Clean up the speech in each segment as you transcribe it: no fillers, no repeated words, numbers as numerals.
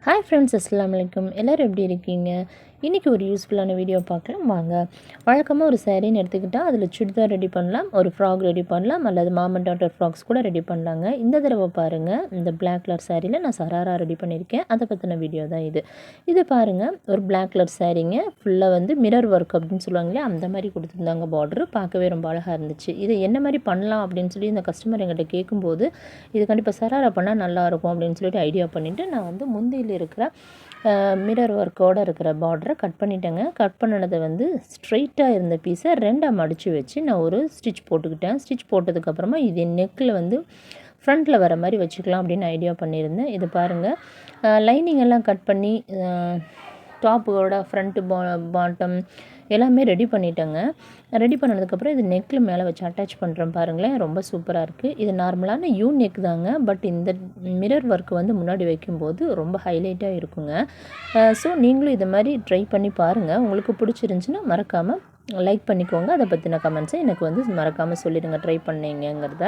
Hi friends, அஸ்ஸலாமு அலைக்கும். எல்லோரும் எப்படி இருக்கீங்க? இன்றைக்கி ஒரு யூஸ்ஃபுல்லான வீடியோ பார்க்கலாம் வாங்க. வழக்கமாக ஒரு சாரீன்னு எடுத்துக்கிட்டால் அதில் சுடிதார் ரெடி பண்ணலாம், ஒரு ஃப்ராக் ரெடி பண்ணலாம், அல்லது மாம் அண்ட் டாட்டர் ஃப்ராக்ஸ் கூட ரெடி பண்ணலாங்க. இந்த தடவை பாருங்கள், இந்த பிளாக் கலர் சாரியில் நான் சராரா ரெடி பண்ணியிருக்கேன். அதை பற்றின வீடியோ தான் இது பாருங்கள், ஒரு பிளாக் கலர் சாரீங்க. ஃபுல்லாக வந்து மிரர் ஒர்க் அப்படின்னு சொல்லுவாங்களே, அந்த மாதிரி கொடுத்துருந்தாங்க. பார்டர் பார்க்கவே ரொம்ப அழகாக இருந்துச்சு. இது என்ன மாதிரி பண்ணலாம் அப்படின்னு சொல்லி இந்த கஸ்டமர் எங்கிட்ட கேட்கும்போது, இது கண்டிப்பாக சராரா பண்ணால் நல்லாயிருக்கும் அப்படின்னு சொல்லிட்டு ஐடியா பண்ணிவிட்டு நான் வந்து முந்தியில் இருக்கிற மிரர் ஒர்க்கோடு இருக்கிற பார்டரை கட் பண்ணிட்டேங்க. கட் பண்ணினதை வந்து ஸ்ட்ரெயிட்டாக இருந்த பீஸை ரெண்டாக மடித்து வச்சு நான் ஒரு ஸ்டிச் போட்டுக்கிட்டேன். ஸ்டிச் போட்டதுக்கப்புறமா இது நெக்கில் வந்து ஃப்ரண்ட்டில் வர மாதிரி வச்சுக்கலாம் அப்படின்னு ஐடியா பண்ணியிருந்தேன். இது பாருங்கள், லைனிங் எல்லாம் கட் பண்ணி டாப்போட ஃப்ரண்ட்டு பாட்டம் எல்லாமே ரெடி பண்ணிட்டேங்க. ரெடி பண்ணதுக்கப்புறம் இது நெக்கில் மேலே வச்சு அட்டாச் பண்ணுறேன் பாருங்களேன், ரொம்ப சூப்பராக இருக்குது. இது நார்மலான யூ நெக் தாங்க, பட் இந்த மிரர் ஒர்க் வந்து முன்னாடி வைக்கும்போது ரொம்ப ஹைலைட்டாக இருக்குங்க. ஸோ நீங்களும் இது மாதிரி ட்ரை பண்ணி பாருங்கள். உங்களுக்கு பிடிச்சிருந்துச்சின்னா மறக்காமல் லைக் பண்ணிக்கோங்க. அதை பற்றின கமெண்ட்ஸை எனக்கு வந்து மறக்காமல் சொல்லிடுங்க ட்ரை பண்ணீங்கிறத.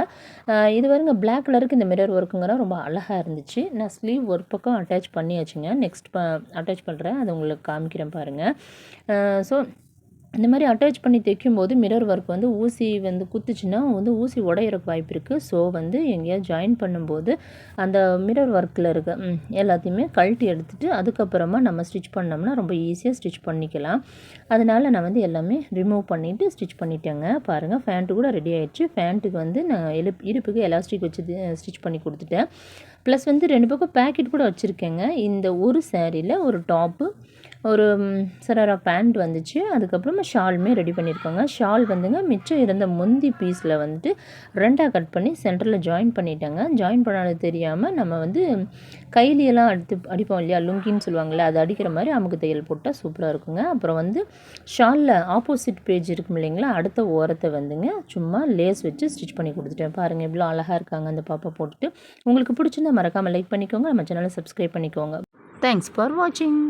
இது வருங்க பிளாக் கலருக்கு இந்த மிரர் ஒர்க்குங்கிற ரொம்ப அழகாக இருந்துச்சு. நான் ஸ்லீவ் ஒரு பக்கம் அட்டாச் பண்ணியாச்சுங்க. நெக்ஸ்ட் அட்டாச் பண்ணுறேன், அதை உங்களுக்கு காமிக்கிறேன் பாருங்கள். ஸோ இந்த மாதிரி அட்டாச் பண்ணி தைக்கும்போது மிரர் ஒர்க் வந்து ஊசி வந்து குத்துச்சுன்னா வந்து ஊசி உடையிறக்கு வாய்ப்பு இருக்குது. ஸோ வந்து எங்கேயாவது ஜாயின் பண்ணும்போது அந்த மிரர் ஒர்க்கில் இருக்க எல்லாத்தையுமே கழட்டி எடுத்துகிட்டு அதுக்கப்புறமா நம்ம ஸ்டிச் பண்ணோம்னா ரொம்ப ஈஸியாக ஸ்டிச் பண்ணிக்கலாம். அதனால் நான் வந்து எல்லாமே ரிமூவ் பண்ணிவிட்டு ஸ்டிச் பண்ணிட்டேங்க. பாருங்கள், ஃபேண்ட்டு கூட ரெடி ஆகிடுச்சு. ஃபேண்ட்டுக்கு வந்து நான் இடுப்புக்கு எலாஸ்டிக் வச்சு ஸ்டிச் பண்ணி கொடுத்துட்டேன். ப்ளஸ் வந்து 2 பக்கம் பேக்கெட் கூட வச்சுருக்கேங்க. இந்த ஒரு சாரியில் ஒரு டாப்பு, ஒரு சராரா பேண்ட் வந்துச்சு. அதுக்கப்புறமா ஷாலுமே ரெடி பண்ணியிருக்கோங்க. ஷால் வந்துங்க மிச்சம் இருந்த முந்தி பீஸில் வந்துட்டு ரெண்டாக கட் பண்ணி சென்டரில் ஜாயின் பண்ணிட்டேங்க. ஜாயின் பண்ணாது தெரியாமல் நம்ம வந்து கைலியெல்லாம் அடிப்போம் இல்லையா, லுங்கின்னு சொல்லுவாங்கள்ல, அது அடிக்கிற மாதிரி அமுக்கு தையல் போட்டால் சூப்பராக இருக்குங்க. அப்புறம் வந்து ஷாலில் ஆப்போசிட் பேஜ் இருக்கும் இல்லைங்களா, அடுத்த ஓரத்தை வந்துங்க சும்மா லேஸ் வச்சு ஸ்டிச் பண்ணி கொடுத்துட்டேன். பாருங்கள் இவ்வளோ அழகாக இருக்காங்க அந்த பாப்பா போட்டுட்டு. உங்களுக்கு பிடிச்சிருந்தா மறக்காமல் லைக் பண்ணிக்கோங்க, நம்ம சேனலை சப்ஸ்கிரைப் பண்ணிக்கோங்க. தேங்க்ஸ் ஃபார் வாட்சிங்.